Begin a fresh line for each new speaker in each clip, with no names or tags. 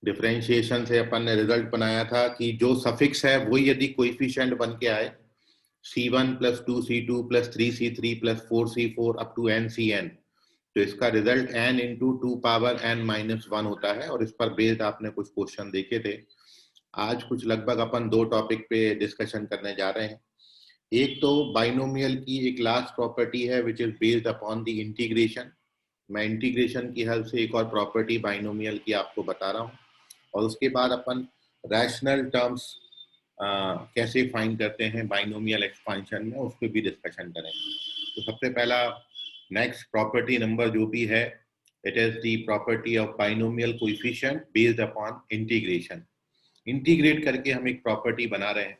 Differentiation से अपन ने result बनाया था कि जो सफिक्स है वही यदि कोएफिशिएंट बन के आए, C1 + 2C2 + 3C3 + 4C4 up to NCN, तो इसका रिजल्ट n इंटू 2⁻n-1 होता है। और इस पर बेस्ड आपने कुछ क्वेश्चन देखे थे। आज कुछ लगभग अपन 2 टॉपिक पे डिस्कशन करने जा रहे हैं। एक तो बाइनोमियल की एक लास्ट प्रॉपर्टी है which is based upon the integration. मैं इंटीग्रेशन की हेल्प से एक और प्रॉपर्टी बाइनोमियल की आपको बता रहा हूँ, और उसके बाद अपन रैशनल टर्म्स कैसे फाइंड करते हैं बाइनोमियल एक्सपांशन में, उस पर भी डिस्कशन करेंगे। तो सबसे पहला नेक्स्ट प्रॉपर्टी नंबर जो भी है, it is the property of binomial coefficient based upon integration. Integrate करके हम एक प्रॉपर्टी बना रहे हैं,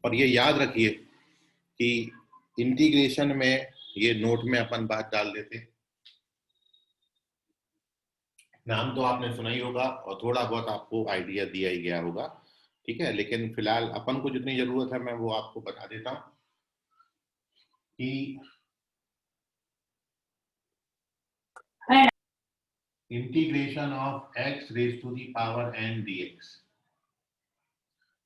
और ये याद रखिए कि इंटीग्रेशन में, ये नोट में अपन बात डाल देते हैं, नाम तो आपने सुना ही होगा और थोड़ा बहुत आपको आइडिया दिया ही गया होगा, ठीक है। लेकिन फिलहाल अपन को जितनी जरूरत है मैं वो आपको बता देता हूं कि integration of x raise to the power n dx।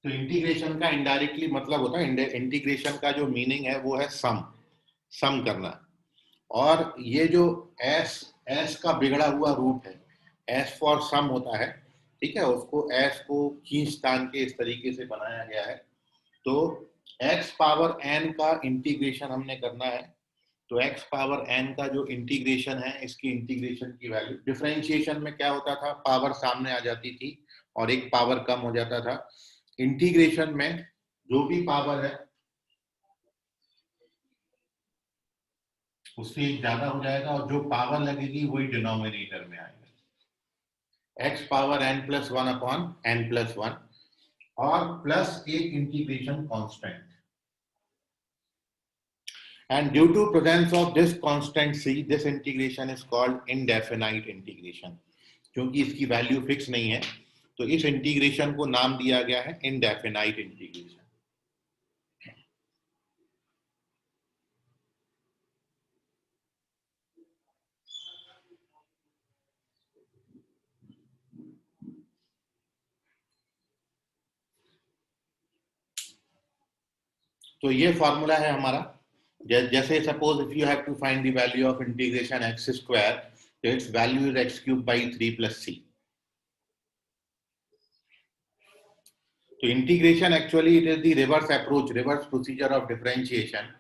तो इंटीग्रेशन का इनडायरेक्टली मतलब होता है, इंटीग्रेशन का जो मीनिंग है वो है सम करना। और ये जो s का बिगड़ा हुआ रूप है, s फॉर सम होता है, ठीक है। उसको s को खींचतान के इस तरीके से बनाया गया है। तो x पावर n का इंटीग्रेशन हमने करना है। तो x पावर n का जो इंटीग्रेशन है, इसकी इंटीग्रेशन की वैल्यू, डिफरेंशिएशन में क्या होता था, पावर सामने आ जाती थी और एक पावर कम हो जाता था। इंटीग्रेशन में जो भी पावर है उससे एक ज्यादा हो जाएगा, और जो पावर लगेगी वही डिनोमिनेटर में आएगा। x power n+1 upon n+1 और प्लस एक integration constant. And due to presence of this constant c, this integration is called indefinite integration। क्योंकि इसकी वैल्यू फिक्स नहीं है, तो इस इंटीग्रेशन को नाम दिया गया है indefinite integration। तो ये फॉर्मूला है हमारा। जैसे suppose if you have to find the value of integration x square, तो its value is x³ / 3 + c। तो integration actually it is the reverse approach, reverse procedure of differentiation.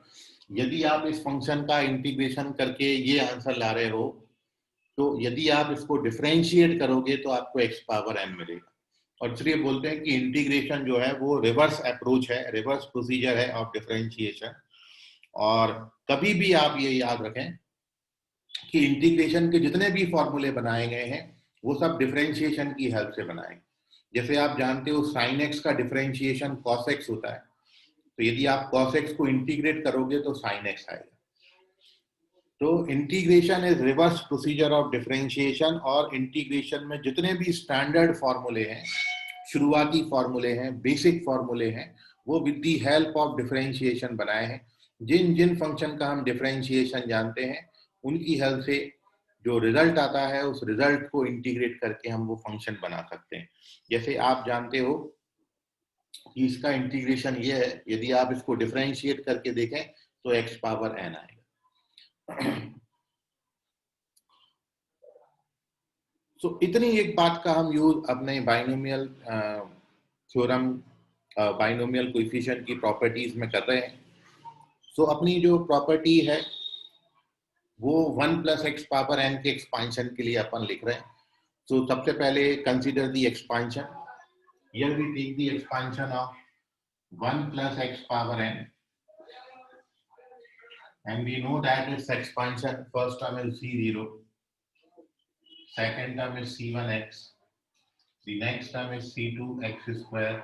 यदि आप इस फंक्शन का इंटीग्रेशन करके ये आंसर ला रहे हो, तो यदि आप इसको डिफरेंशिएट करोगे तो आपको x पावर n मिलेगा। और इसलिए बोलते हैं कि इंटीग्रेशन जो है वो रिवर्स अप्रोच है, रिवर्स प्रोसीजर है ऑफ डिफरेंशिएशन। और कभी भी आप ये याद रखें कि इंटीग्रेशन के जितने भी फॉर्मूले बनाए गए हैं वो सब डिफरेंशिएशन की हेल्प से बनाए। जैसे आप जानते हो sin x का डिफरेंशिएशन cos x होता है, तो यदि आप cos x को इंटीग्रेट करोगे तो sin x आएगा। तो integration is reverse procedure of differentiation. और इंटीग्रेशन में जितने भी स्टैंडर्ड फॉर्मूले हैं, शुरुआती फॉर्मूले हैं, बेसिक फॉर्मूले हैं, वो with the help of differentiation बनाए हैं। जिन जिन फंक्शन का हम डिफरेंशिएशन जानते हैं उनकी हेल्प से जो रिजल्ट आता है उस रिजल्ट को इंटीग्रेट करके हम वो फंक्शन बना सकते हैं। जैसे आप जानते हो कि इसका इंटीग्रेशन ये है, यदि आप इसको डिफरेंशिएट करके देखें तो x पावर n आएगा। तो इतनी एक बात का हम यूज अपने बाइनोमियल थ्योरम, बाइनोमियल कोएफिशिएंट की प्रॉपर्टीज में कर रहे हैं। सो अपनी जो प्रॉपर्टी है वो 1 + x पावर n के एक्सपांशन के लिए अपन लिख रहे हैं। तो सबसे पहले consider the expansion. Here we take the expansion of 1 + x power n, and we know that its expansion, first term is c0, second term is c1x, the next term is c2x²,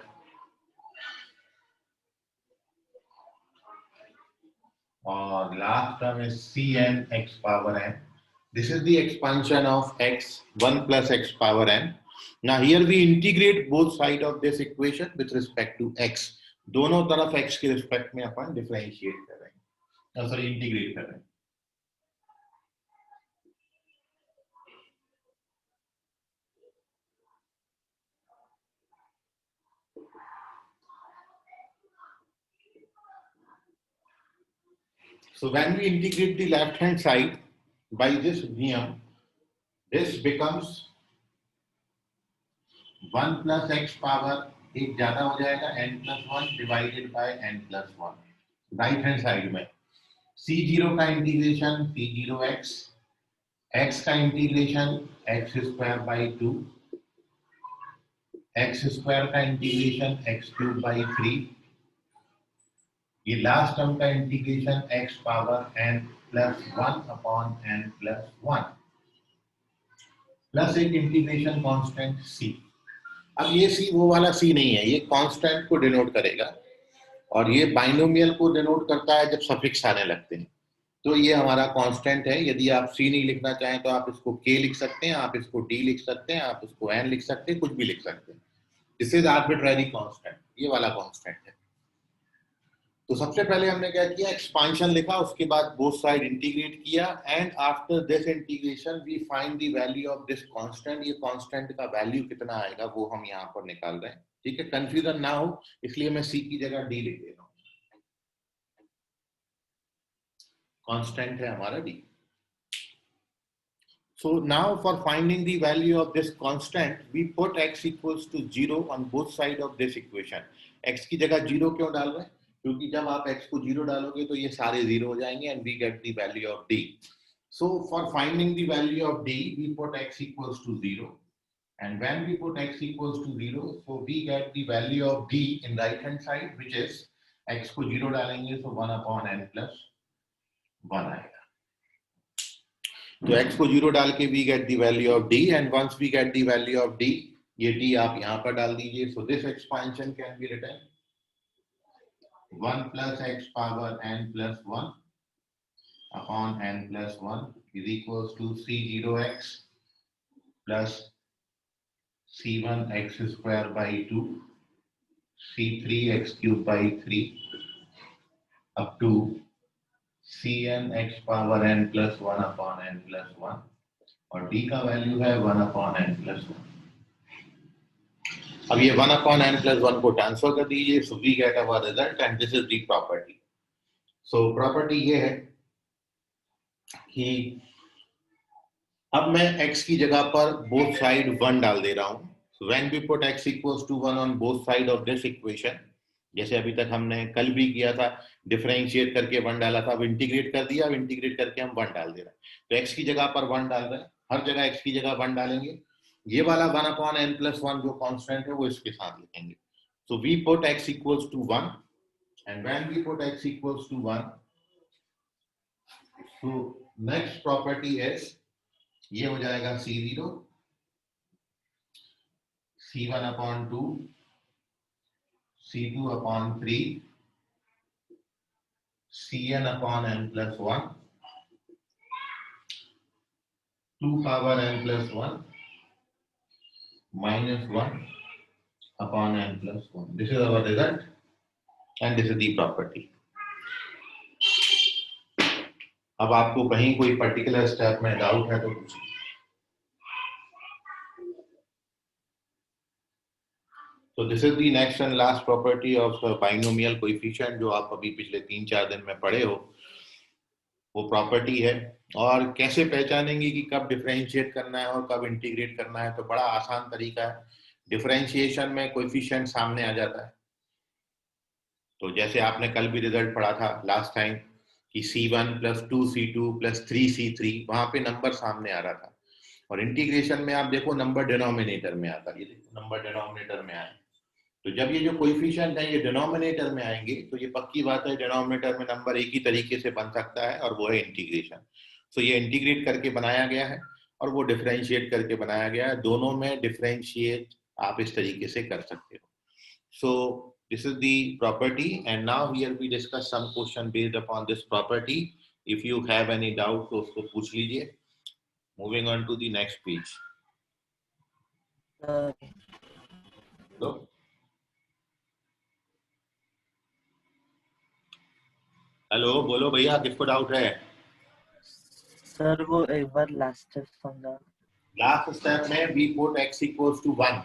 और last term is cn x power n. This is the expansion of x, 1 + x power n. Now here we integrate both sides of this equation with respect to x. दोनों तरफ x के respect में अपन differentiate कर रहे हैं, sorry integrate कर रहे हैं। So when we integrate the left hand side by this niyam, this becomes 1 plus x power एक ज्यादा हो जाएगा n+1 divided by n+1 right hand side में c0 का इंटीग्रेशन c0x x का integration x square by 2 x square का integration x cube by 3 ये last term का integration x power n+1 upon n+1 plus एक इंटीग्रेशन कांस्टेंट c। अब ये c वो वाला c नहीं है, ये कांस्टेंट को डिनोट करेगा और ये बाइनोमियल को डिनोट करता है जब सफिक्स आने लगते हैं। तो ये हमारा कांस्टेंट है। यदि आप c नहीं लिखना चाहें तो आप इसको k लिख सकते हैं, आप इसको d लिख सकते हैं, आप इसको n लिख सकते हैं, कुछ भी लिख सकते हैं। दिस इज आर्बिट्रेरी कांस्टेंट, ये वाला कांस्टेंट है। तो सबसे पहले हमने क्या किया, एक्सपांशन लिखा, उसके बाद बोथ साइड इंटीग्रेट किया and after this integration we find the value of this constant. ये कांस्टेंट का वैल्यू कितना आएगा वो हम यहाँ पर निकाल रहे हैं। ठीक है, कंफ्यूजन ना हो इसलिए मैं सी की जगह डी लिख दे रहा हूँ। कांस्टेंट है हमारा D. So now for finding the value of this constant, we put x equals to 0 on both sides of this equation. x की जगह 0 क्यों डाल रहे हैं? क्योंकि जब आप x को 0 डालोगे तो ये सारे 0 हो जाएंगे and we get the value of d. So for finding the value of d, we put x equals to 0. And when we put x equals to 0, so we get the value of d in right hand side, which is x को 0 डालेंगे so 1 upon n plus 1 आएगा। तो x को 0 डाल के we get the value of d and once we get the value of d, ये d आप यहाँ पर डाल दीजिए। So this expansion can be written 1 plus x power n plus 1 upon n plus 1 is equals to c0x plus c1x square by 2 c3x cube by 3 up to cn x power n plus 1 upon n plus 1 और d का value है 1 upon n plus 1। अब ये 1 upon n plus 1 को transfer कर दीजिए, so we get our result and this is the property. So property ये है कि अब मैं x की जगह पर both side 1 डाल दे रहा हूँ। So when we put x equals to 1 on both side of this equation, जैसे अभी तक हमने कल भी किया था, डिफरेंशिएट करके 1 डाला था, अब इंटीग्रेट कर दिया, अब इंटीग्रेट करके हम 1 डाल दे रहे हैं। तो x की जगह पर 1 डाल रहे हैं, हर जगह x की जगह 1 डालेंगे। ये वाला 1 upon n plus 1 जो कांस्टेंट है वो इसके साथ लिखेंगे। So we put x equals to 1 and when we put x equals to 1, so next property is ये हो जाएगा c0 c1 upon 2 c2 upon 3 cn upon n plus 1 2 power n plus 1 minus 1 upon n plus 1. This is our result and this is the property. अब आपको कहीं कोई particular step में doubt है तो पूछिए। So this is the next and last property of binomial coefficient जो आप अभी पिछले 3-4 दिन में पढ़े हो, वो प्रॉपर्टी है। और कैसे पहचानेंगे कि कब डिफरेंशिएट करना है और कब इंटीग्रेट करना है, तो बड़ा आसान तरीका है। डिफरेंशिएशन में कोएफिशिएंट सामने आ जाता है। तो जैसे आपने कल भी रिजल्ट पढ़ा था लास्ट टाइम कि c1 plus 2c2 plus 3c3, वहां पे नंबर सामने आ रहा था। और इंटीग्रेशन में आप देखो नंबर डिनोमिनेटर में आता है, ये देखो नंबर डिनोमिनेटर में आए। तो जब ये जो कोएफिशिएंट है ये डिनोमिनेटर में आएंगे तो ये पक्की बात है डिनोमिनेटर में नंबर एक ही तरीके से बन सकता है और वो है इंटीग्रेशन। सो ये इंटीग्रेट करके बनाया गया है और वो डिफरेंशिएट करके बनाया गया है। दोनों में डिफरेंशिएट आप इस तरीके से कर सकते हो। सो this is the property and now here we discuss some question based upon this property. If you have any doubt तो उसको पूछ लीजिए। Moving on to the next page. Hello? Hello बोलो भैया, किसको डाउट है?
सर वो एक बार लास्ट स्टेप समझा।
लास्ट स्टेप में we put x equals to 1,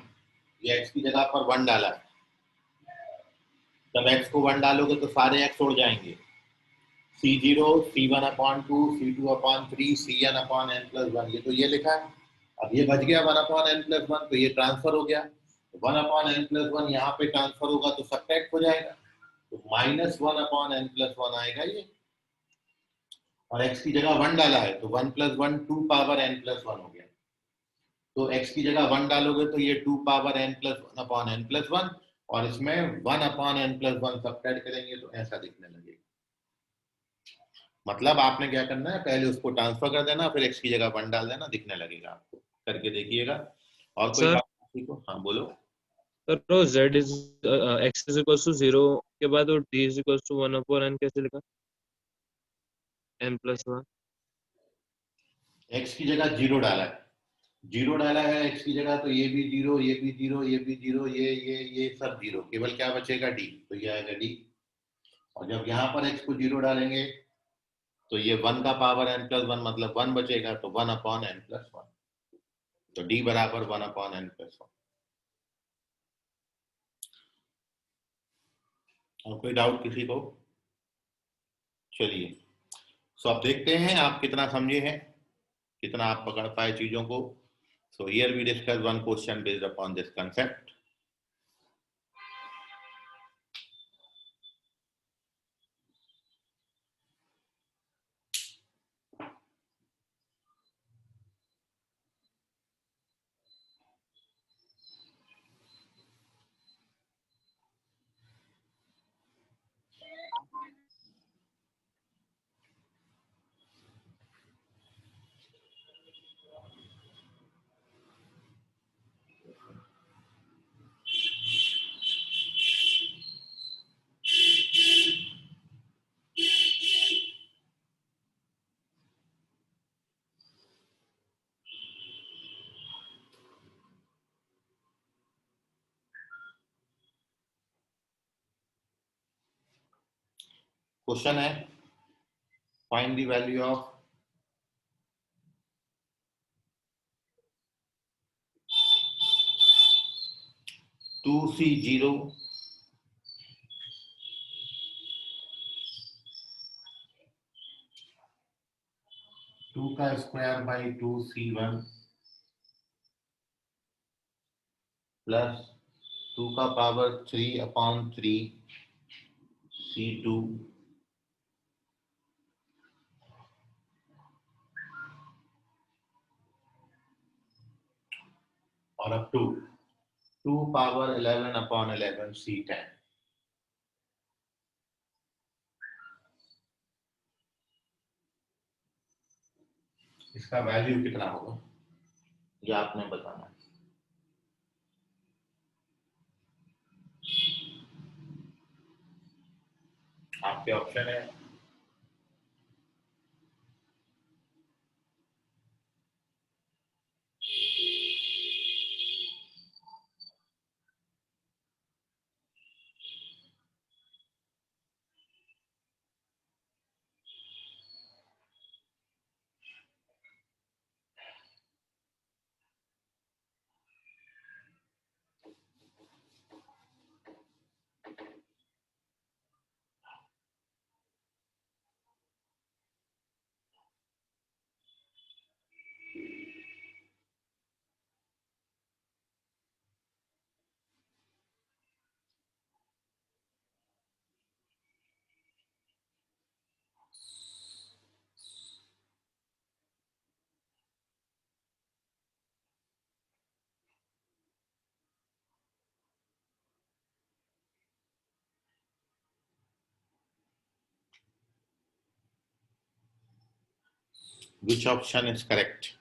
ये x की जगह पर 1 डाला। जब x को 1 डालोगे तो सारे x उड़ जाएंगे। C0 C1/2 C2/3 Cn/n+1, ये तो ये लिखा है। अब ये बच गया 1/n+1, तो ये ट्रांसफर हो गया। 1/n+1 यहाँ पे ट्रांसफर होगा तो सब्ट्रैक्ट हो जाएगा, तो -1/n+1 आएगा ये। और x की जगह 1 डाला है तो 1 + 1 2 पावर n+1 हो गया। तो x की जगह 1 डालोगे तो ये 2 पावर n+1/n+1, और इसमें 1/n+1 सब्ट्रैक्ट करेंगे तो ऐसा दिखने लगेगा। मतलब आपने क्या करना है, पहले उसको ट्रांसफर कर देना, फिर x की जगह 1 डाल देना, दिखने लगेगा आपको। करके देखिएगा। और कोई
सर
बात किसी को? हाँ बोलो।
सर तो z is x is equal to 0 के बाद वो d is equal to 1/n कैसे लिखा? n+1।
x की जगह 0 डाला है, 0 डाला है x की जगह, तो ये भी 0, ये भी 0, ये भी 0, ये सब 0, केवल क्या बचेगा d, तो ये आएगा d। और जब यहाँ पर x को 0 डालेंगे तो ये 1 का पावर n+1 मतलब 1 बचेगा, तो 1/n+1, तो d बराबर 1/n+1। और कोई डाउट किसी को? चलिए, सो अब देखते हैं आप कितना समझे हैं, कितना आप पकड़ पाए चीजों को। So here we discuss one question based upon this concept. Question है, find the value of two C zero two का स्क्वायर बाई 2c1 प्लस 2 का पावर 3/3 c2 और अब 2 पावर 11/11 c10। इसका वैल्यू कितना होगा ये आपने बताना है। आपके ऑप्शन है which option is correct?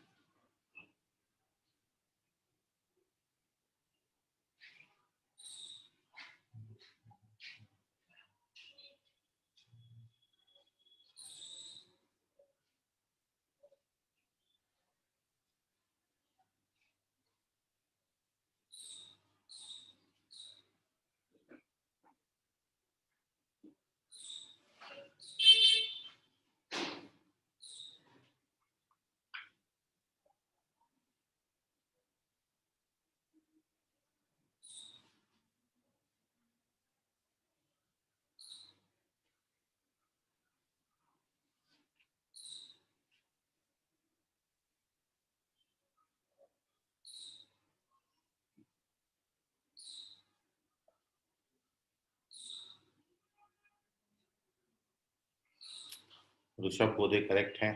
Rishabh Bodhe correct है।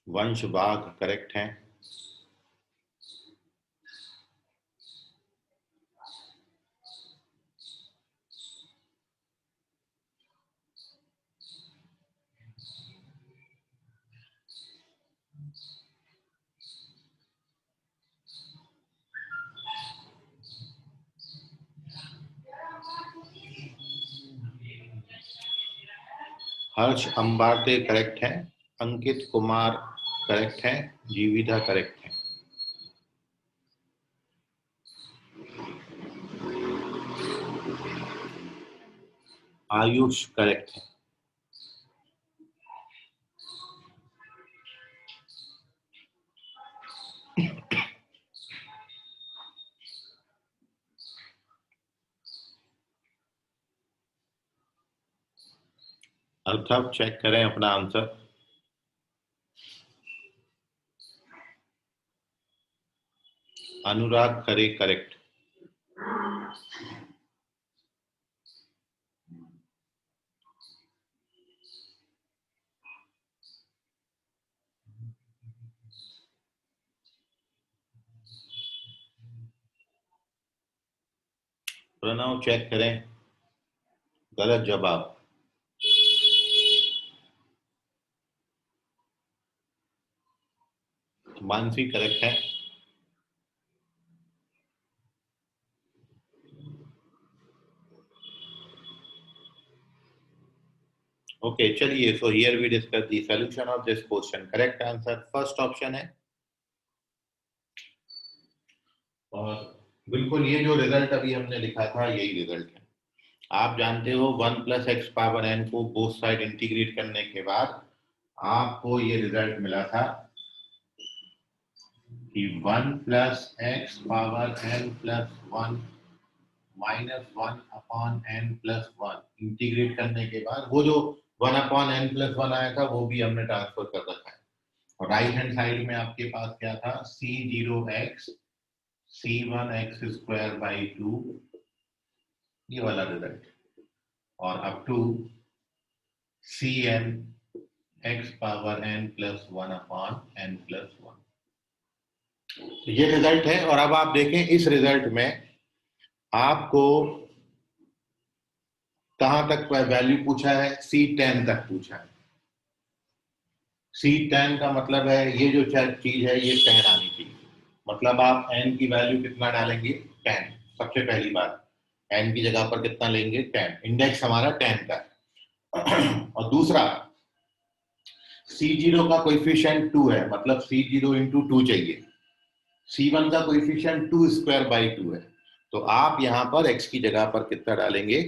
वंश बाघ करेक्ट है। हर्ष अंबाते करेक्ट है। अंकित कुमार करेक्ट है। जीविता करेक्ट है। आयुष करेक्ट है। अर्थात चेक करें अपना आंसर। अनुराग करे करेक्ट। प्रणव चेक करें। गलत जवाब। मानसी करेक्ट है। ओके चलिए, so here we discuss the solution of this question. Correct answer first option है। और बिल्कुल ये जो रिजल्ट अभी हमने लिखा था यही रिजल्ट है। आप जानते हो 1 प्लस एक्स पावर एन को बोथ साइड इंटीग्रेट करने के बाद आपको ये रिजल्ट मिला था कि 1 plus X power N plus 1 minus 1 upon N plus 1 integrate करने के बाद वो जो 1 अपॉन एन प्लस 1 आया था वो भी हमने ट्रांसफर कर रखा है। और राइट हैंड साइड में आपके पास क्या था, c0x c1x स्क्वायर बाई 2 ये वाला रिजल्ट, और up to cn x power n plus 1 upon n plus 1। ये रिजल्ट है। और अब आप देखें इस रिजल्ट में आपको कहां तक वैल्यू पूछा है, C10 तक पूछा है। C10 का मतलब है ये जो चीज है ये 10 आनी चाहिए। मतलब आप n की वैल्यू कितना डालेंगे, 10। सबसे पहली बात n की जगह पर कितना लेंगे, 10। इंडेक्स हमारा 10 का है। और दूसरा C0 का कोएफिशिएंट 2 है, मतलब C0 इंटू 2 चाहिए। C1 का कोएफिशिएंट 2 स्क्वायर बाई 2 है। तो आप यहाँ पर x की जगह पर कितना डालेंगे,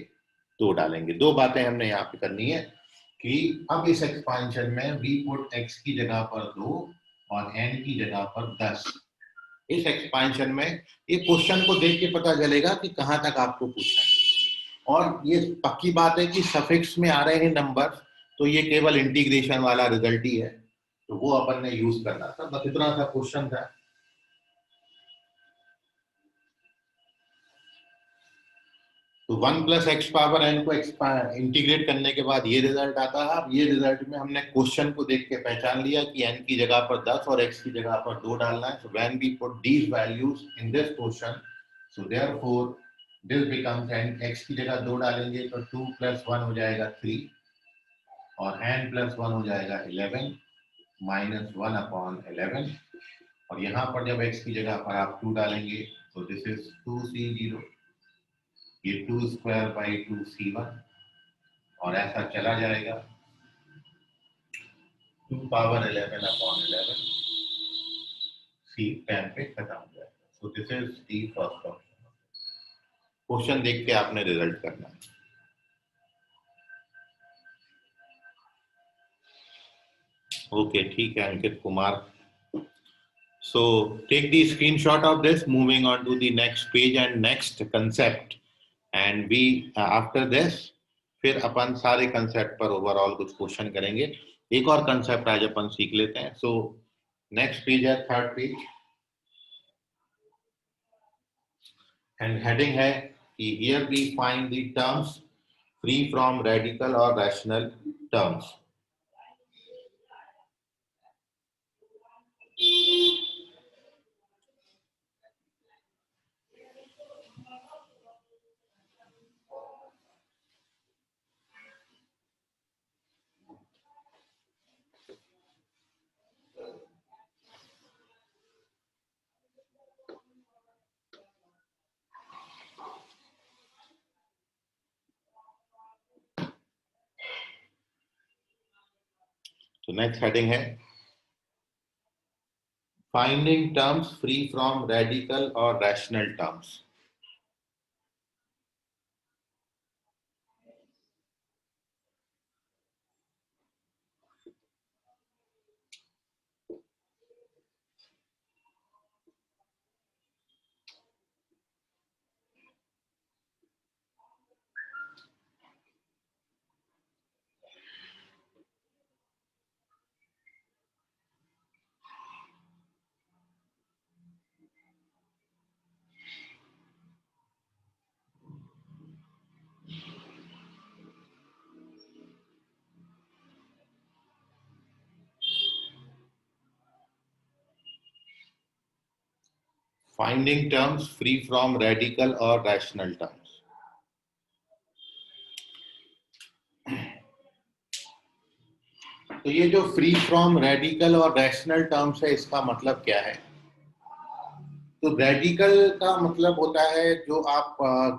2 डालेंगे। दो बातें हमने यहाँ पे करनी है कि अब इस एक्सपांशन में v पुट x की जगह पर 2 और n की जगह पर 10। इस एक्सपांशन में ये क्वेश्चन को देख के पता चलेगा कि कहां तक आपको पूछना है। और ये पक्की बात है कि सफिक्स में आ रहे हैं नंबर, तो ये केवल इंटीग्रेशन वाला रिजल्ट ही है, तो वो अपन ने यूज करना था। बस इतना सा क्वेश्चन था। तो 1 प्लस एक्स पावर एन को इंटीग्रेट करने के बाद ये रिजल्ट आता है। अब ये रिजल्ट में हमने क्वेश्चन को देख के पहचान लिया कि n की जगह पर 10 और x की जगह पर 2 डालना है। So when we put these values in this question, so therefore this becomes n। x की जगह 2 डालेंगे तो 2 प्लस 1 हो जाएगा 3 और n प्लस 1 हो जाएगा 11 माइनस 1 अपॉन 11। और यहाँ पर जब x की जगह पर आप 2 डालेंगे तो दिस इज 2c0, ये 2 स्क्वायर बाई 2 c1 और ऐसा चला जाएगा 2 पावर 11 अपॉन 11 c10 पे खत्म हो जाएगा। So this is the first option. Question देख के आपने रिजल्ट करना है। ओके ठीक है Ankit Kumar. So take the screenshot of this, moving on to the next page and next concept, and we after this फिर अपन सारे कंसेप्ट पर ओवरऑल कुछ क्वेश्चन करेंगे। एक और कंसेप्ट आज अपन सीख लेते हैं। सो नेक्स्ट पेज है थर्ड पेज, एंड हेडिंग है कि here we find the terms free from radical or rational terms. तो नेक्स्ट हेडिंग है finding terms free from radical or rational terms. Finding terms free from radical or rational terms. तो ये जो free from radical और rational terms है, इसका मतलब क्या है? तो रेडिकल का मतलब होता है जो आप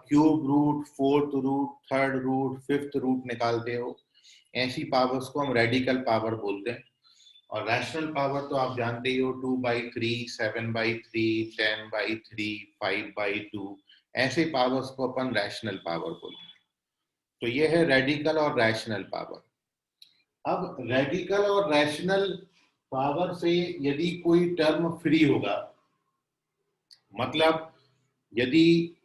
cube root, fourth root, third root, fifth root निकालते हो, ऐसी पावर्स को हम रेडिकल पावर बोलते हैं। और रैशनल पावर तो आप जानते ही हो, 2/3, 7/3, 10/3, 5/2, ऐसे पावर्स को अपन रैशनल पावर बोलते हैं। तो ये है रेडिकल और रैशनल पावर। अब रेडिकल और रैशनल पावर से यदि कोई टर्म फ्री होगा, मतलब यदि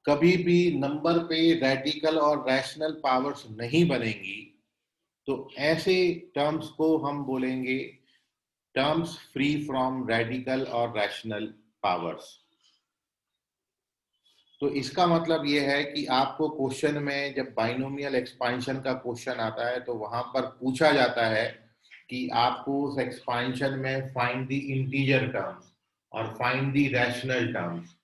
कभी भी नंबर पे रेडिकल और रैशनल पावर्स नहीं बनेंगी, तो ऐसे टर्म्स को हम बोलेंगे टर्म्स फ्री फ्रॉम रेडिकल और रैशनल पावर्स। तो इसका मतलब यह है कि आपको क्वेश्चन में जब बाइनोमियल एक्सपांशन का क्वेश्चन आता है तो वहां पर पूछा जाता है कि आपको उस एक्सपांशन में फाइंड द इंटीजर टर्म्स और फाइंड द रैशनल टर्म्स।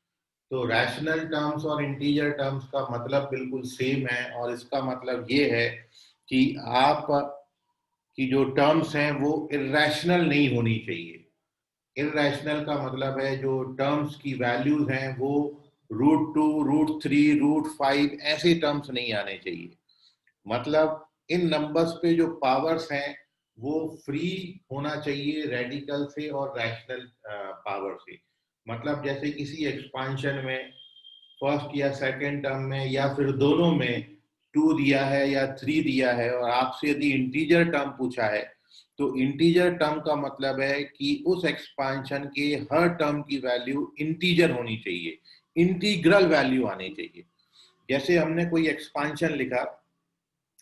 तो रैशनल टर्म्स और इंटीजर टर्म्स का मतलब बिल्कुल सेम है, और इसका मतलब ये है कि आप की जो टर्म्स हैं वो इर्रेशनल नहीं होनी चाहिए। इर्रेशनल का मतलब है जो टर्म्स की वैल्यूज हैं वो √2, √3, √5 ऐसे टर्म्स नहीं आने चाहिए। मतलब इन नंबर्स पे जो पावर्स हैं वो फ्री होना चाहिए रेडिकल से और रैशनल पावर से। मतलब जैसे किसी एक्सपांशन में फर्स्ट या सेकंड टर्म में या फिर दोनों में 2 दिया है या 3 दिया है, और आपसे यदि इंटीजर टर्म पूछा है, तो इंटीजर टर्म का मतलब है कि उस एक्सपांशन के हर टर्म की वैल्यू इंटीजर होनी चाहिए, इंटीग्रल वैल्यू आनी चाहिए। जैसे हमने कोई एक्सपांशन लिखा,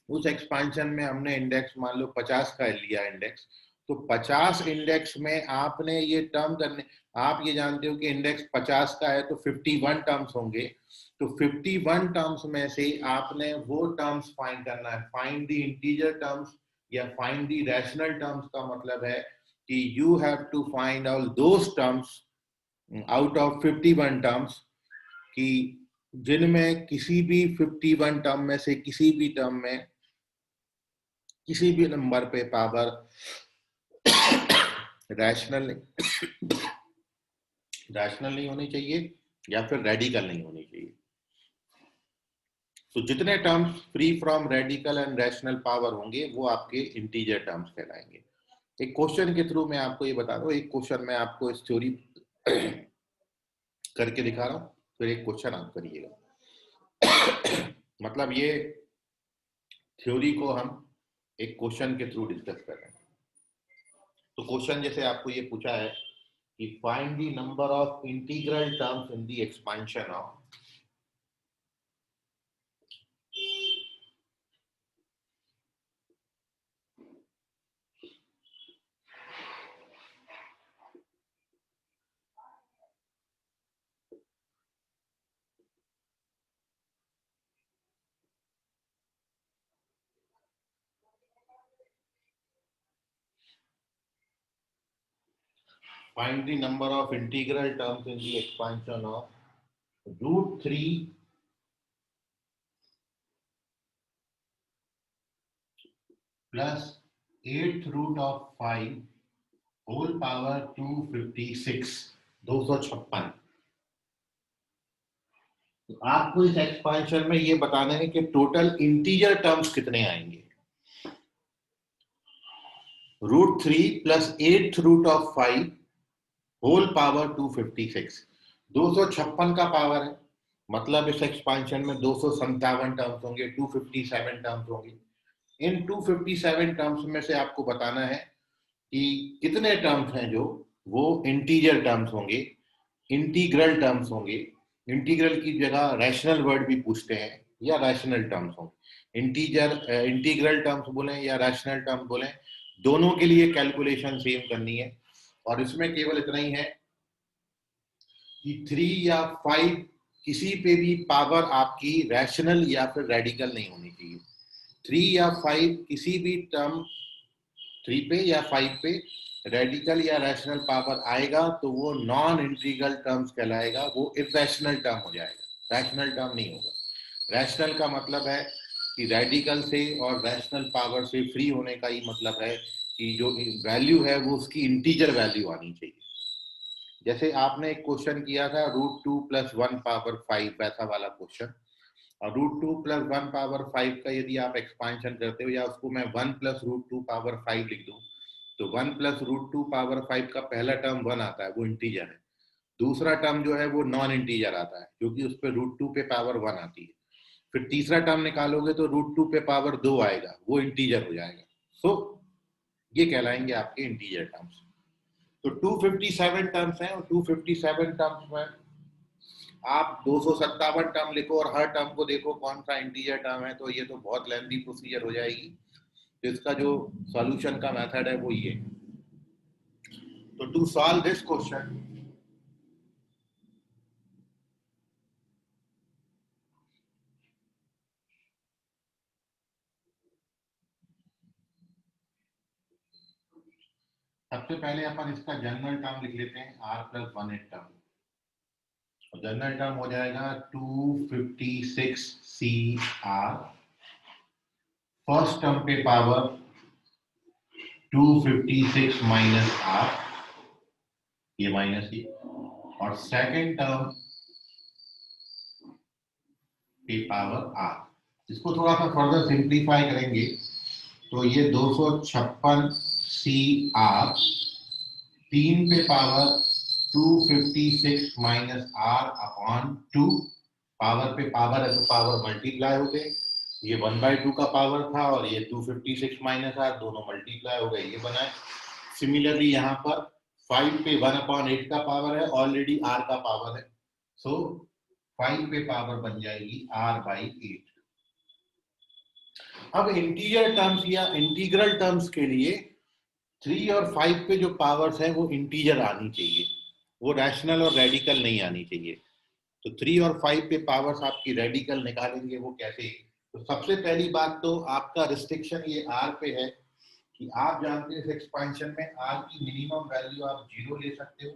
उस एक्सपांशन में हमने इंडेक्स मान लो 50 का लिया इंडेक्स, तो 50 इंडेक्स में आपने ये टर्म करने, आप ये जानते हो कि इंडेक्स 50 का है तो 51 टर्म्स होंगे। तो 51 टर्म्स में से आपने वो टर्म्स फाइंड करना है। फाइंड द इंटीजर टर्म्स या फाइंड द रैशनल टर्म्स का मतलब है कि you have to find all those terms out of 51 terms, कि जिनमें किसी भी 51 टर्म में से किसी भी टर्म में किसी भी नंबर पे पावर रैशनल नहीं होनी चाहिए या फिर रेडिकल नहीं होनी चाहिए। तो जितने terms free from radical and rational power होंगे वो आपके इंटीजर टर्म्स कहलाएंगे। एक क्वेश्चन के थ्रू मैं आपको ये बता दूं, एक क्वेश्चन मैं आपको इस थ्योरी करके दिखा रहा हूं, फिर एक क्वेश्चन आप करिएगा। मतलब ये थ्योरी को हम एक क्वेश्चन के थ्रू डिस्कस कर रहे हैं। तो क्वेश्चन जैसे आपको ये पूछा है कि find the number of integral terms in the expansion of find the number of integral terms in the expansion of √3 plus 8th root of 5 whole power 256 256। तो आपको इस एक्सपांशन में ये बताना है कि टोटल इंटीजर टर्म्स कितने आएंगे। √3 plus 8th root of 5 whole power 256 256 का पावर है, मतलब इस एक्सपांशन में 257 टर्म्स होंगे, 257 टर्म्स होंगे। इन 257 टर्म्स में से आपको बताना है कि कितने टर्म्स हैं जो वो इंटीजर टर्म्स होंगे, इंटीग्रल टर्म्स होंगे। इंटीग्रल की जगह रैशनल वर्ड भी पूछते हैं, या रैशनल टर्म्स होंगे। इंटीग्रल टर्म्स बोलें या रैशनल टर्म्स बोलें, दोनों के लिए कैलकुलेशन सेम करनी है। और इसमें केवल इतना ही है कि 3 या 5 किसी पे भी पावर आपकी रैशनल या फिर रेडिकल नहीं होनी चाहिए। 3 या 5 किसी भी टर्म 3 पे या 5 पे रेडिकल या रैशनल पावर आएगा तो वो नॉन इंटीग्रल टर्म्स कहलाएगा, वो इरैशनल टर्म हो जाएगा, रैशनल टर्म नहीं होगा। रैशनल का मतलब है कि रेडिकल से और रैशनल पावर से फ्री होने का ही मतलब है कि जो वैल्यू है वो उसकी इंटीजर वैल्यू आनी चाहिए। जैसे आपने एक क्वेश्चन किया था √2 + 1 पावर 5, वैसा वाला क्वेश्चन। और √2 + 1 पावर 5 का यदि आप एक्सपांशन करते हो, या उसको मैं 1 + √2 पावर 5 लिख दूं, तो 1 + √2 पावर 5 का पहला टर्म 1 आता है, वो इंटीजर है। दूसरा टर्म जो है वो नॉन इंटीजर आता है, क्योंकि उस पर √2 पे पावर 1 आती है। फिर तीसरा टर्म निकालोगे तो √2 पे पावर 2 आएगा, वो इंटीजर हो जाएगा। सो ये कहलाएंगे आपके इंटीजर टर्म्स। तो 257 टर्म्स हैं, और 257 टर्म्स में आप 257 टर्म लिखो और हर टर्म को देखो कौन सा इंटीजर टर्म है, तो ये तो बहुत लेंथी प्रोसीजर हो जाएगी। तो इसका जो सॉल्यूशन का मेथड है वो ये। तो टू सॉल्व दिस क्वेश्चन, सबसे पहले अपन इसका जनरल टर्म लिख लेते हैं, r + 1 टर्म। जनरल टर्म हो जाएगा 256cr, फर्स्ट टर्म पे पावर 256 माइनस r, ये माइनस ये, और सेकेंड टर्म पे पावर r। इसको थोड़ा सा फर्दर सिंप्लीफाई करेंगे तो ये 256cr 3 पे पावर 256 माइनस r/2, पावर पे पावर है तो पावर मल्टीप्लाई हो गए, ये 1/2 का पावर था और ये 256 माइनस r, दोनों मल्टीप्लाई हो गए, ये बना है। सिमिलरली यहाँ पर 5 पे 1/8 का पावर है, ऑलरेडी r का पावर है, सो 5 पे पावर बन जाएगी r/8। अब इंटीजर टर्म्स या इंटीग्रल टर्म्स के लिए 3 और 5 पे जो पावर्स है वो इंटीजर आनी चाहिए, वो रैशनल और रेडिकल नहीं आनी चाहिए। तो 3 और 5 पे पावर्स आपकी रेडिकल निकालेंगे, वो कैसे? तो सबसे पहली बात तो आपका रिस्ट्रिक्शन ये r पे है कि आप जानते हैं इस एक्सपेंशन में r की मिनिमम वैल्यू आप 0 ले सकते हो,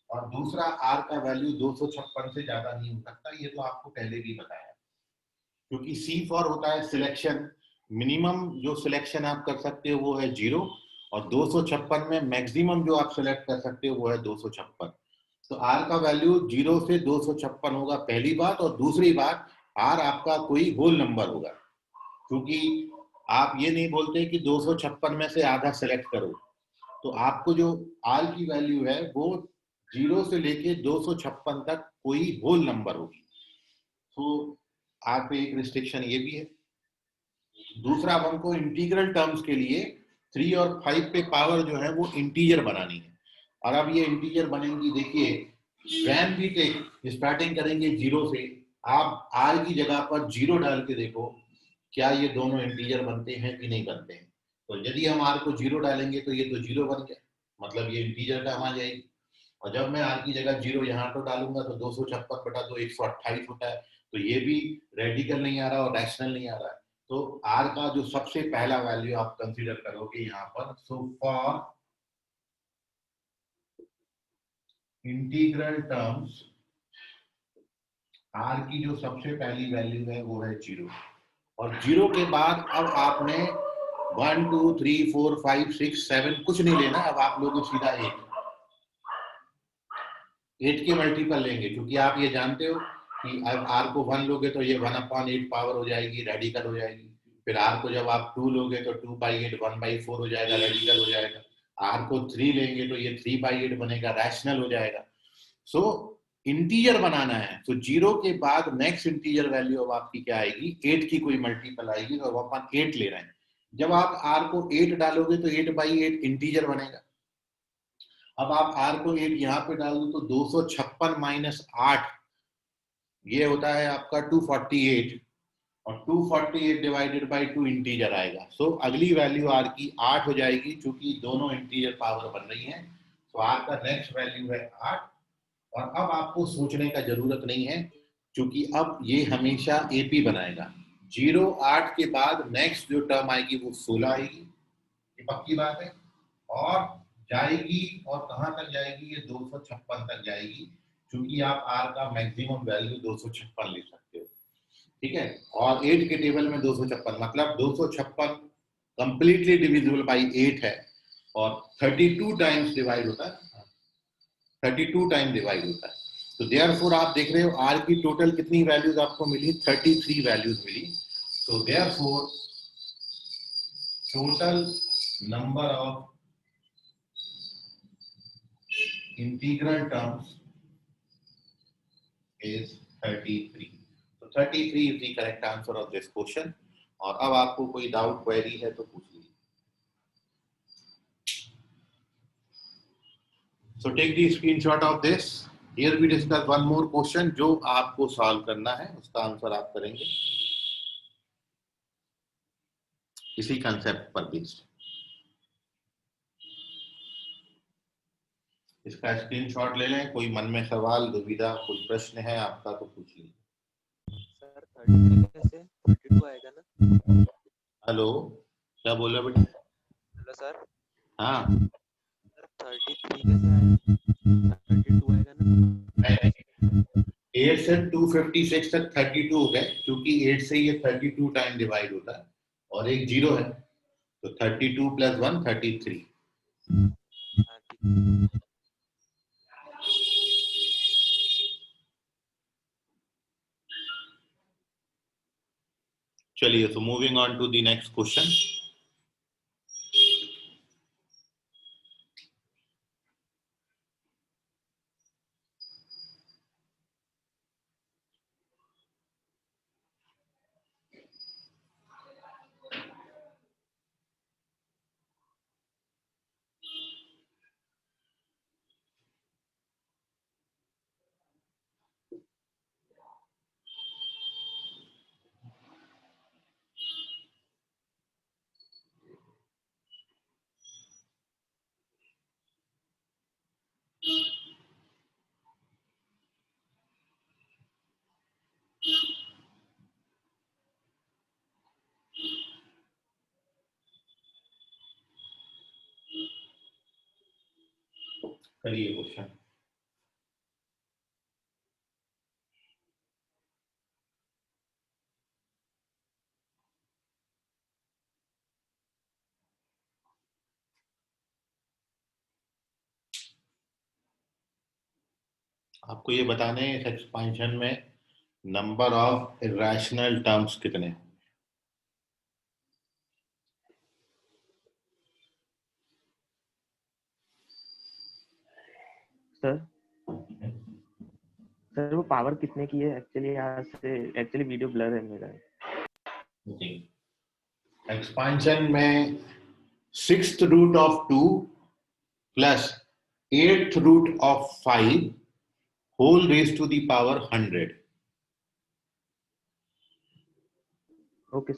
और दूसरा r का वैल्यू 256 से ज्यादा नहीं हो सकता, ये तो आपको पहले भी बताया। क्योंकि C4 होता है सिलेक्शन, मिनिमम जो सिलेक्शन आप कर सकते हो वो है 0, और 256 में मैक्सिमम जो आप सिलेक्ट कर सकते हो वो है 256। तो r का वैल्यू 0 से 256 होगा, पहली बात। और दूसरी बात, r आपका कोई होल नंबर होगा, क्योंकि आप ये नहीं बोलते कि 256 में से आधा सेलेक्ट करो, तो आपको जो r की वैल्यू है वो 0 से लेके 256 तक कोई होल नंबर होगी। तो r पे एक रिस्ट्रिक्शन ये भी है। दूसरा, अब हमको इंटीग्रल टर्म्स के लिए 3 और 5 पे पावर जो है वो इंटीजर बनानी है, और अब ये इंटीजर बनेंगी, देखिए वैन भी टेक स्टार्टिंग करेंगे 0 से, आप r की जगह पर 0 डाल के देखो क्या ये दोनों इंटीजर बनते हैं कि नहीं बनते हैं। तो यदि हम r को 0 डालेंगे तो ये तो 0 बन गया, मतलब ये इंटीजर टर्म आ जाएगी। और जब मैं r की जगह 0 यहाँ तो डालूंगा तो 256/2 128 होता है, तो ये भी रेडिकल नहीं आ रहा और रैशनल नहीं आ रहा है। तो r का जो सबसे पहला वैल्यू आप कंसीडर करोगे यहाँ पर, so for integral terms R की जो सबसे पहली वैल्यू है वो है 0, और 0 के बाद अब आपने 1 2 3 4 5 6 7 कुछ नहीं लेना, अब आप लोग सीधा 8 के मल्टीपल लेंगे, क्योंकि आप ये जानते हो कि अब आर को 1 लोगे तो ये 1/8 पावर हो जाएगी, रेडिकल हो जाएगी। फिर आर को जब आप 2 लोगे तो 2/8 1/4 हो जाएगा, रेडिकल हो जाएगा। आर को 3 लेंगे तो ये 3/8 बनेगा, रैशनल हो जाएगा। सो इंटीजर बनाना है, तो 0 के बाद नेक्स्ट इंटीजर वैल्यू अब आपकी क्या आएगी, 8 की कोई मल्टीपल आएगी, तो अब अपन 8 ले रहे हैं। जब आप आर को 8 डालोगे तो 8/8 इंटीजर बनेगा। अब आप आर को 8 यहाँ पे डाल दो तो 256 माइनस 8 ये होता है आपका 248, और 248 डिवाइडेड बाई 2 इंटीजर आएगा। सो अगली वैल्यू आर की 8 हो जाएगी, क्योंकि दोनों इंटीजर पावर बन रही हैं। तो आर का नेक्स्ट वैल्यू है 8, और अब आपको सोचने का जरूरत नहीं है, क्योंकि अब ये हमेशा एपी बनाएगा। 0 8 के बाद नेक्स्ट जो टर्म आएगी वो 16 आएगी, ये पक्की बात है, और जाएगी, और कहां तक जाएगी, ये 256 तक जाएगी, क्योंकि आप आर का मैक्सिमम वैल्यू 256 ले सकते हो। ठीक है, और 8 के टेबल में 256 मतलब 256 कंप्लीटली डिविजिबल बाई 8 है, और 32 टाइम्स डिवाइड होता है, 32 टाइम डिवाइड होता है। तो देयरफॉर आप देख रहे हो आर की टोटल कितनी वैल्यूज आपको मिली, 33 वैल्यूज मिली। तो therefore total number of integral terms is 33. So 33 is the correct answer of this question. और अब आपको कोई डाउट क्वेरी है तो पूछ लीजिए। So take the screenshot of this. Here we discuss one more question जो आपको सॉल्व करना है, उसका आंसर आप करेंगे इसी कंसेप्ट पर बेस्ड। इसका स्क्रीनशॉट ले लें, कोई मन में सवाल दुविधा कोई प्रश्न है आपका तो पूछ लीजिए।
सर 30 कैसे 32 आएगा ना?
हेलो, क्या बोला बेटा?
हेलो सर,
हाँ,
सर 33 कैसे आएगा? 32 आएगा ना?
8 से 256 तक 32 हो गए, क्योंकि 8 से ये 32 टाइम डिवाइड होता है, और एक 0 है, तो 32 प्लस 1 33।
हाँ ठीक।
चलिए, so moving on to the next question. करिए क्वेश्चन। आपको ये बताने हैं इस एक्सपेंशन में नंबर ऑफ इरेशनल टर्म्स कितने हैं?
सर सर वो पावर कितने की है एक्चुअली, यहाँ से एक्चुअली वीडियो ब्लर है मेरा।
एक्सपेंशन में 6th root of 2 plus 8th root of 5 whole raise to the power 100।
Okay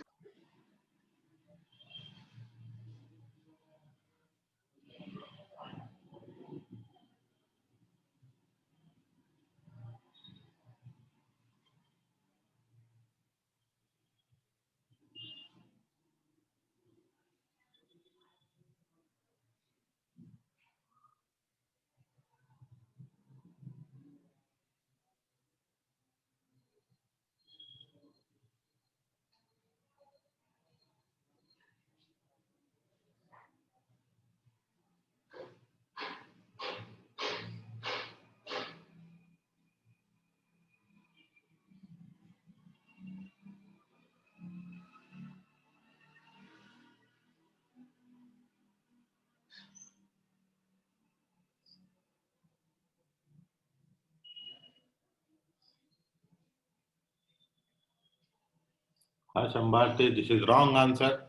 Harsh Ambarte, this is wrong answer.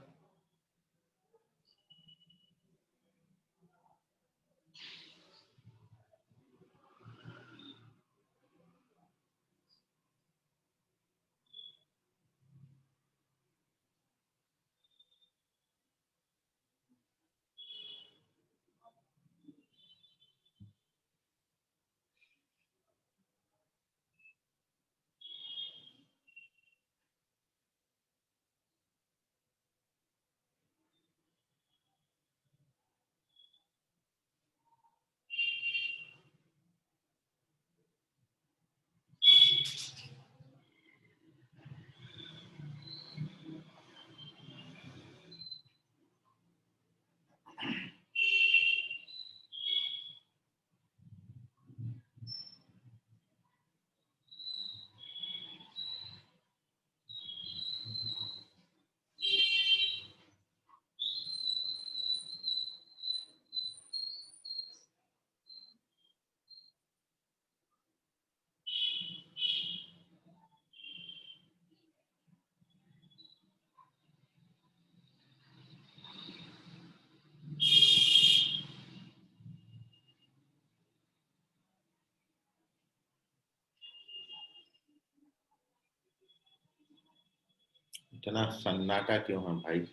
इतना सन्नाटा क्यों है भाई?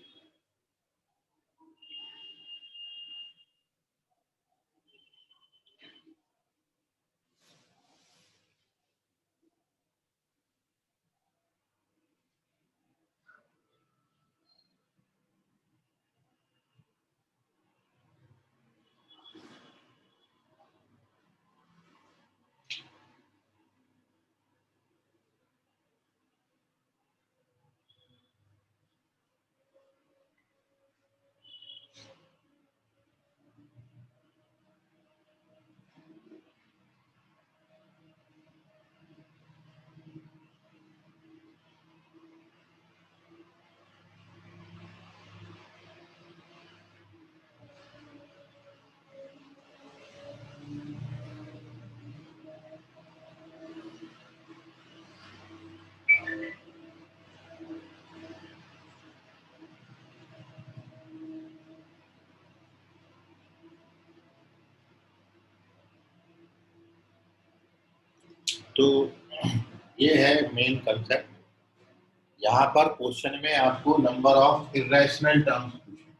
तो ये है मेन कंसेप्ट। यहाँ पर क्वेश्चन में आपको नंबर ऑफ इरेशनल टर्म्स पूछे।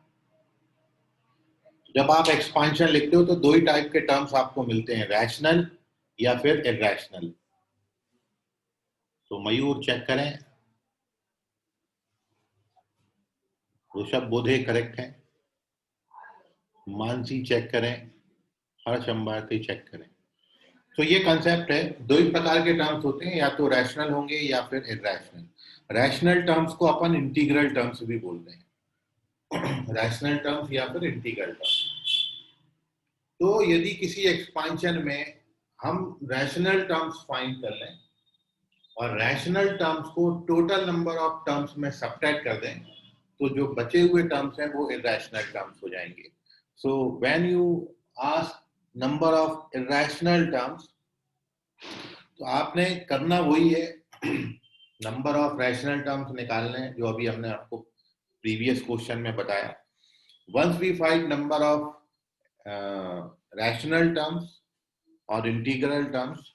जब आप एक्सपांशन लिखते हो तो दो ही टाइप के टर्म्स आपको मिलते हैं, रैशनल या फिर इरेशनल। तो मयूर चेक करें, ऋषभ बोधे करेक्ट है, मानसी चेक करें, हर्ष अंबाती चेक करें। तो ये कंसेप्ट है, दो ही प्रकार के टर्म्स होते हैं, या तो रैशनल होंगे या फिर इरेशनल। रैशनल टर्म्स को अपन इंटीग्रल टर्म्स भी बोलते हैं, रैशनल टर्म्स या फिर इंटीग्रल टर्म्स। तो यदि किसी एक्सपांशन में हम रैशनल टर्म्स फाइंड कर लें और रैशनल टर्म्स को टोटल नंबर ऑफ टर्म्स में सब्ट्रैक्ट कर दें, तो जो बचे हुए टर्म्स हैं वो इरेशनल टर्म्स हो जाएंगे। So when you ask number of irrational terms, तो आपने करना वही है, नंबर ऑफ रैशनल टर्म्स निकालने, जो अभी हमने आपको प्रीवियस क्वेश्चन में बताया। Once we find number of rational terms और इंटीग्रल टर्म्स,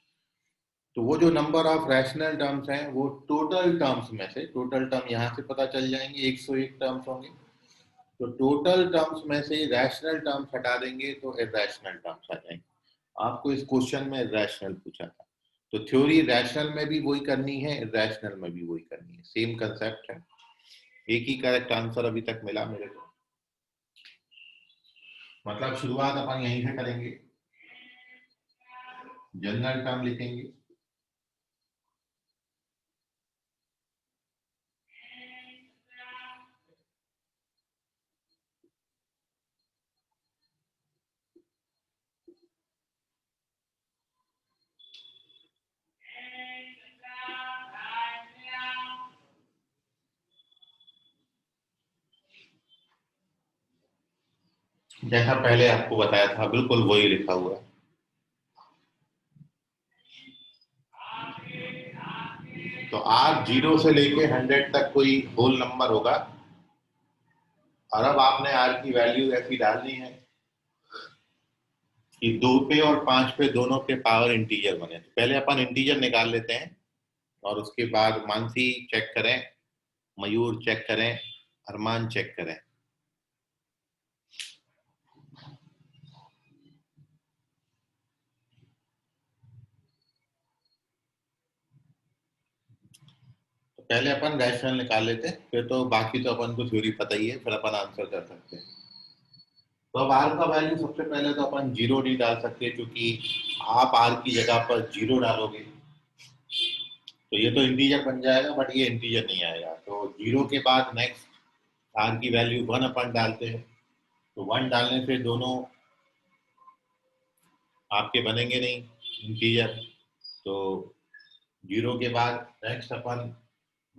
तो वो जो नंबर ऑफ रैशनल टर्म्स हैं वो टोटल टर्म्स में से, टोटल टर्म यहाँ से पता चल जाएंगे, 101 टर्म्स होंगे, तो टोटल टर्म्स में से रैशनल टर्म्स हटा देंगे तो इरेशनल टर्म्स आ जाएंगे। आपको इस क्वेश्चन में रैशनल पूछा था, तो थ्योरी रैशनल में भी वही करनी है, इरेशनल में भी वही करनी है, सेम कंसेप्ट है। एक ही करेक्ट आंसर अभी तक मिला मेरे को, मतलब शुरुआत अपन यहीं से करेंगे, जनरल टर्म लिखेंगे, जैसा पहले आपको बताया था बिल्कुल वही लिखा हुआ है। तो R 0 से लेके 100 तक कोई होल नंबर होगा और अब आपने R की वैल्यू ऐसी डालनी है कि 2 पे और 5 पे दोनों के पावर इंटीजर बने। तो पहले अपन इंटीजर निकाल लेते हैं और उसके बाद मानसी चेक करें, मयूर चेक करें, अरमान चेक करें। तो पहले अपन रैशनल निकाल लेते हैं, फिर तो बाकी तो अपन को थ्योरी पता ही है, फिर अपन आंसर कर सकते हैं। तो अब R का वैल्यू सबसे पहले तो अपन 0 नहीं डाल सकते, क्योंकि आप R की जगह पर 0 डालोगे तो ये तो इंटीजर बन जाएगा, बट ये इंटीजर नहीं आएगा। तो 0 के बाद नेक्स्ट R की वैल्यू 1 अपन डालते हैं। तो 1 डालने से दोनों आपके बनेंगे नहीं इंटीजर। तो 0 के बाद नेक्स्ट अपन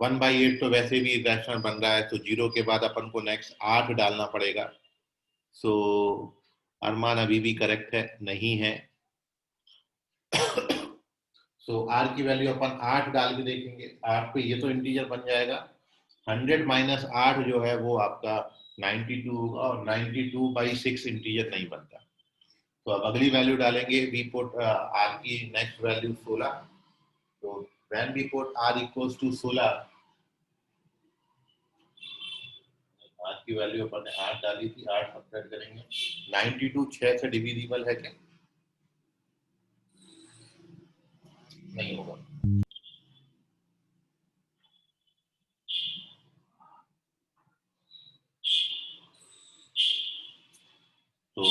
1/8 तो वैसे भी रैशनल बन रहा है, तो 0 के बाद अपन को नेक्स्ट 8 डालना पड़ेगा। सो अरमान अभी भी करेक्ट है, नहीं है। सो R की वैल्यू अपन 8 डाल के देखेंगे, 8 पे ये तो इंटीजर बन जाएगा। 100 माइनस 8 जो है वो आपका 92 होगा, और 92/6 इंटीजर नहीं बनता। तो अब अगली वैल्यू डालेंगे, वी पुट R की नेक्स्ट वैल्यू 16। तो when we put R equals to 16, R की वैल्यू अपन ने 8 डाली थी, 8 सब्ट्रैक्ट करेंगे। 92 6 से डिविजिबल है क्या? नहीं होगा। तो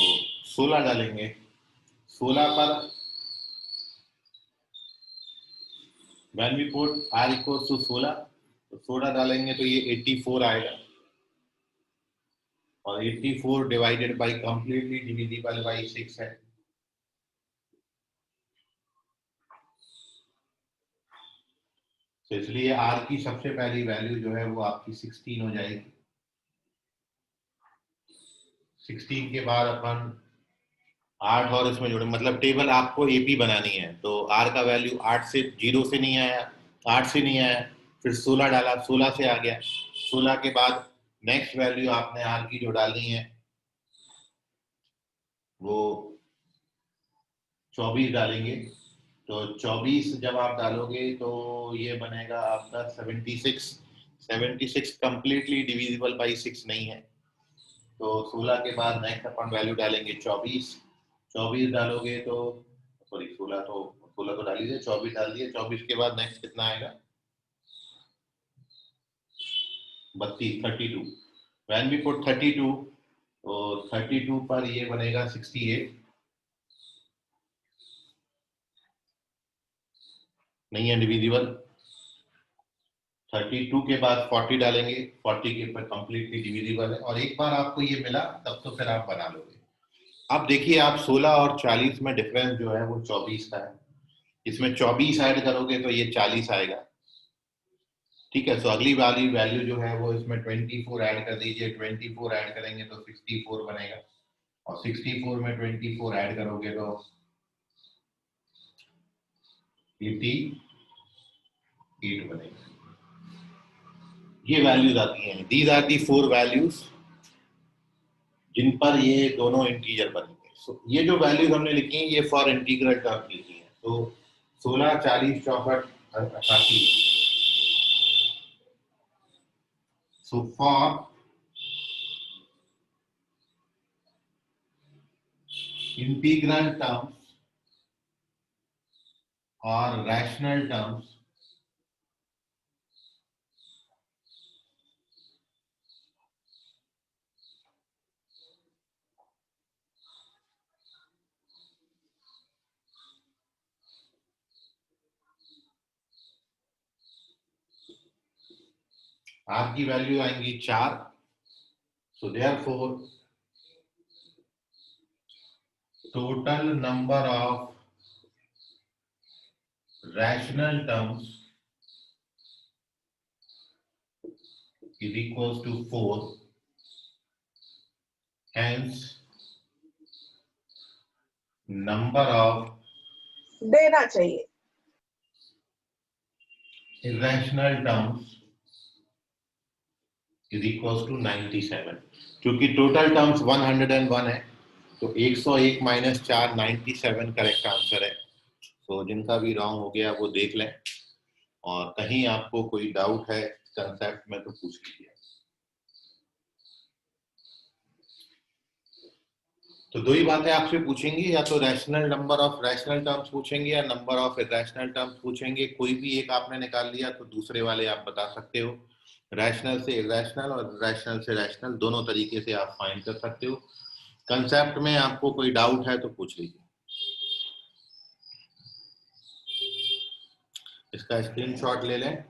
16 डालेंगे, 16 पर when we put R equals to 16, तो 16 डालेंगे तो ये 84 आएगा, और 84 divided by completely divisible by 6 है। तो इसलिए R की सबसे पहली वैल्यू जो है वो आपकी 16 हो जाएगी। 16 के बाद अपन 8 और इसमें जोड़े, मतलब टेबल आपको एपी बनानी है। तो R का वैल्यू 8 से 0 से नहीं आया, 8 से नहीं आया, फिर 16 डाला, 16 से आ गया। 16 के बाद नेक्स्ट वैल्यू आपने R की जो डालनी है वो 24 डालेंगे। तो 24 जब आप डालोगे तो ये बनेगा आपका 76। 76 कंप्लीटली डिविजिबल बाई 6 नहीं है। तो 16 के बाद नेक्स्ट अपन वैल्यू डालेंगे 24। 24 डालोगे तो सॉरी 16 तो डाल लीजिए, 24 डाल दिए। 24 के बाद नेक्स्ट कितना आएगा? 32, 32। व्हेन वी पुट 32, तो 32 पर ये बनेगा 68, नहीं है डिविजिबल। 32 के बाद 40 डालेंगे, 40 के ऊपर कंप्लीटली डिविजिबल है, और एक बार आपको ये मिला तब तो फिर आप बना लोगे। अब देखिए, आप 16 और 40 में डिफरेंस जो है वो 24 का है। इसमें 24 ऐड करोगे तो ये 40 आएगा। ठीक है, सो अगली वाली वैल्यू जो है वो इसमें 24 ऐड कर दीजिए। 24 ऐड करेंगे तो 64 बनेगा, और 64 में 24 ऐड करोगे तो 88 बनेगा। ये वैल्यूज आती हैं, दीज आर दी 4 वैल्यूज जिन पर ये दोनों इंटीजर बनेंगे। सो ये जो वैल्यूज हमने लिखी हैं ये फॉर इंटीग्रल टर्म लिखी है। तो 16, 40, 64, 88। सो फॉर इंटीग्रल टर्म्स और रैशनल टर्म्स, आपकी वैल्यू आएंगी 4। So therefore total number of rational terms is equals to 4. Hence, number of
देना चाहिए।
irrational terms is equals to 97। क्योंकि टोटल टर्म्स 101 है, तो 101 माइनस 4 97 करेक्ट आंसर है। तो जिनका भी रॉन्ग हो गया वो देख लें, और कहीं आपको कोई डाउट है कंसेप्ट में तो पूछ लीजिए। तो दो ही बातें आपसे पूछेंगे, या तो rational number of rational terms पूछेंगे या नंबर ऑफ इरैशनल टर्म्स पूछेंगे। कोई भी एक आपने निकाल लिया तो दूसरे वाले आप बता सकते हो। रैशनल से इरैशनल और रैशनल से रैशनल दोनों तरीके से आप फाइंड कर सकते हो। कंसेप्ट में आपको कोई डाउट है तो पूछ लीजिए। इसका स्क्रीनशॉट ले लें,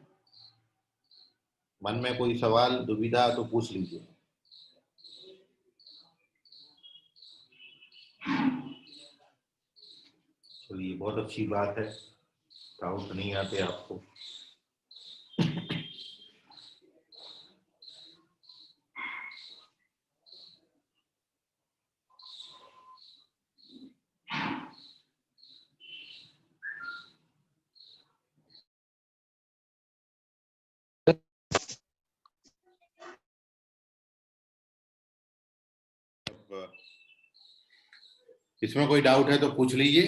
मन में कोई सवाल दुविधा तो पूछ लीजिए। चलिए, बहुत अच्छी बात है, डाउट नहीं आते आपको। इसमें कोई डाउट है तो पूछ लीजिए,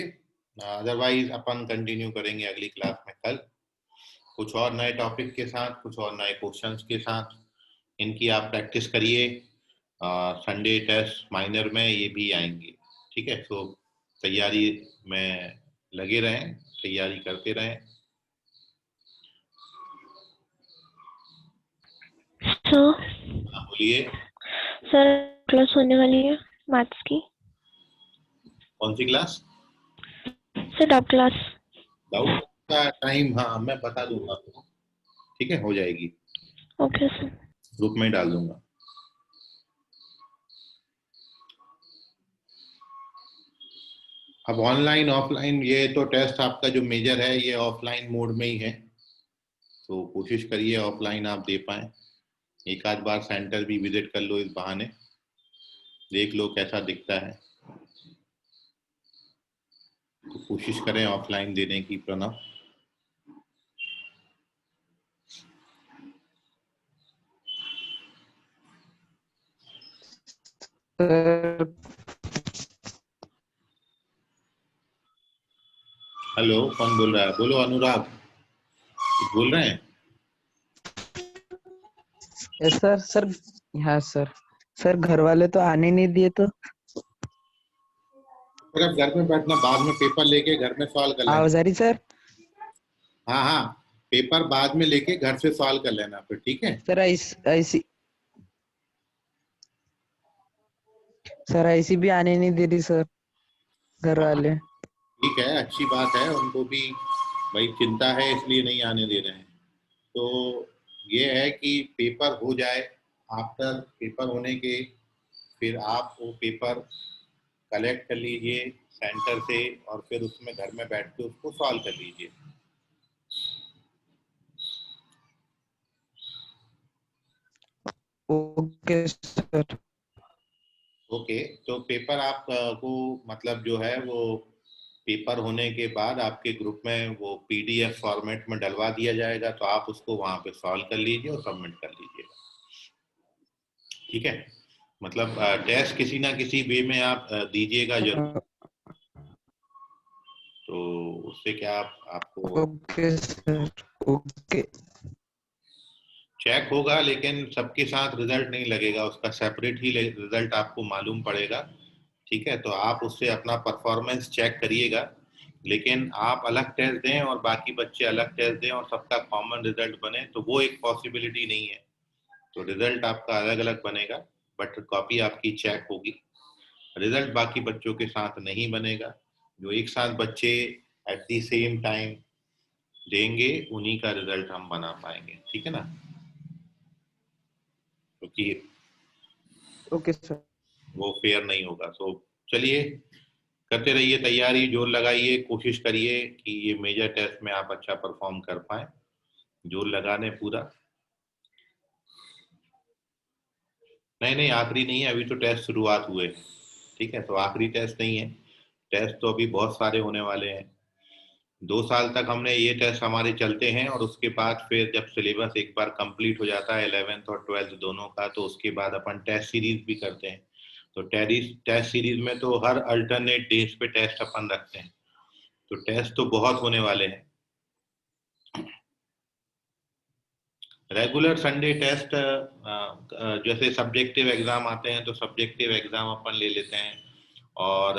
अदरवाइज अपन कंटिन्यू करेंगे अगली क्लास में कल कुछ और नए टॉपिक के साथ, कुछ और नए क्वेश्चंस के साथ। इनकी आप प्रैक्टिस करिए। संडे टेस्ट माइनर में ये भी आएंगे, ठीक है। तो तैयारी में लगे रहें, तैयारी करते रहें। बोलिए।
सर क्लास होने वाली है मैथ्स की।
कौन सी class?
Sir doubt class.
Doubt का टाइम, हाँ मैं बता दूंगा आपको, ठीक है, हो जाएगी।
Okay sir.
ग्रुप में डाल दूंगा। अब ऑनलाइन ऑफलाइन, ये तो टेस्ट आपका जो मेजर है ये ऑफलाइन मोड में ही है, तो कोशिश करिए ऑफलाइन आप दे पाए। एक आध बार सेंटर भी विजिट कर लो, इस बहाने देख लो कैसा दिखता है। तो कोशिश करें ऑफलाइन देने की, प्रणव। हेलो, कौन बोल रहा है? बोलो। अनुराग बोल रहे हैं?
सर सर हाँ सर। सर घर वाले तो आने नहीं दिए तो
फिर अब घर में बैठना, बाद में पेपर लेके घर में सॉल्व कर लेना।
आवाज आ रही सर?
हाँ हाँ, पेपर बाद में लेके घर से सॉल्व कर लेना फिर, ठीक है।
सर ऐसी सर ऐसी भी आने नहीं दे रही सर घर वाले।
ठीक है, अच्छी बात है, उनको भी भाई चिंता है इसलिए नहीं आने दे रहे हैं। तो ये है कि पेपर हो जाए, आफ्टर पेपर होने के फिर आप वो पेपर कलेक्ट कर लीजिए सेंटर से, और फिर उसमें घर में बैठ के उसको सॉल्व कर लीजिए।
Okay sir.
ओके, तो पेपर आप को मतलब जो है वो पेपर होने के बाद आपके ग्रुप में वो पीडीएफ फॉर्मेट में डलवा दिया जाएगा, तो आप उसको वहां पे सॉल्व कर लीजिए और सबमिट कर लीजिएगा, ठीक है। मतलब टेस्ट किसी ना किसी वे में आप दीजिएगा जरूर, तो उससे क्या आपको
ओके सर। ओके
चेक होगा, लेकिन सबके साथ रिजल्ट नहीं लगेगा, उसका सेपरेट ही रिजल्ट आपको मालूम पड़ेगा, ठीक है। तो आप उससे अपना परफॉर्मेंस चेक करिएगा, लेकिन आप अलग टेस्ट दें और बाकी बच्चे अलग टेस्ट दें और सबका कॉमन रिजल्ट बने, तो वो एक पॉसिबिलिटी नहीं है। तो रिजल्ट आपका अलग अलग बनेगा, बट कॉपी आपकी चेक होगी। रिजल्ट बाकी बच्चों के साथ नहीं बनेगा। जो एक साथ बच्चे एट द सेम टाइम देंगे उन्हीं का रिजल्ट हम बना पाएंगे, ठीक है ना। क्योंकि
ओके सर।
वो फेयर नहीं होगा। तो चलिए, करते रहिए तैयारी, जोर लगाइए, कोशिश करिए कि ये मेजर टेस्ट में आप अच्छा परफॉर्म कर पाए। जोर लगाने पूरा। नहीं नहीं, आखिरी नहीं है, अभी तो टेस्ट शुरुआत हुए हैं, ठीक है। तो आखिरी टेस्ट नहीं है, टेस्ट तो अभी बहुत सारे होने वाले हैं। 2 साल तक हमने ये टेस्ट हमारे चलते हैं, और उसके बाद फिर जब सिलेबस एक बार कंप्लीट हो जाता है 11th और 12th दोनों का, तो उसके बाद अपन टेस्ट सीरीज भी करते हैं। तो टेस्ट सीरीज में तो हर अल्टरनेट डेज पे टेस्ट अपन रखते हैं, तो टेस्ट तो बहुत होने वाले हैं। रेगुलर संडे टेस्ट, जैसे सब्जेक्टिव एग्जाम आते हैं तो सब्जेक्टिव एग्जाम अपन ले लेते हैं, और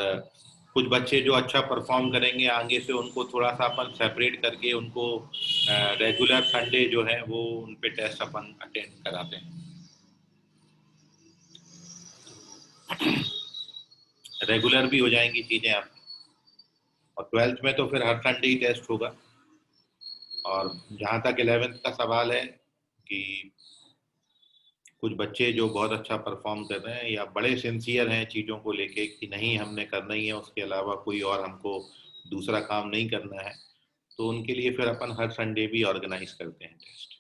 कुछ बच्चे जो अच्छा परफॉर्म करेंगे आगे से उनको थोड़ा सा अपन सेपरेट करके उनको रेगुलर संडे जो है वो उन पे टेस्ट अपन अटेंड कराते हैं। रेगुलर भी हो जाएंगी चीजें आप, और 12th में तो फिर हर संडे ही टेस्ट होगा। और जहाँ तक 11th का सवाल है कि कुछ बच्चे जो बहुत अच्छा परफॉर्म कर रहे हैं या बड़े सिंसियर हैं चीज़ों को लेके कि नहीं हमने करना ही है, उसके अलावा कोई और हमको दूसरा काम नहीं करना है, तो उनके लिए फिर अपन हर संडे भी ऑर्गेनाइज करते हैं टेस्ट।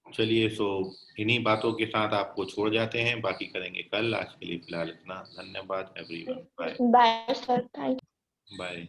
चलिए, सो इन्हीं बातों के साथ आपको छोड़ जाते हैं, बाकी करेंगे कल। आज के लिए फिलहाल इतना। धन्यवाद everyone. Bye
bye sir, thank
bye.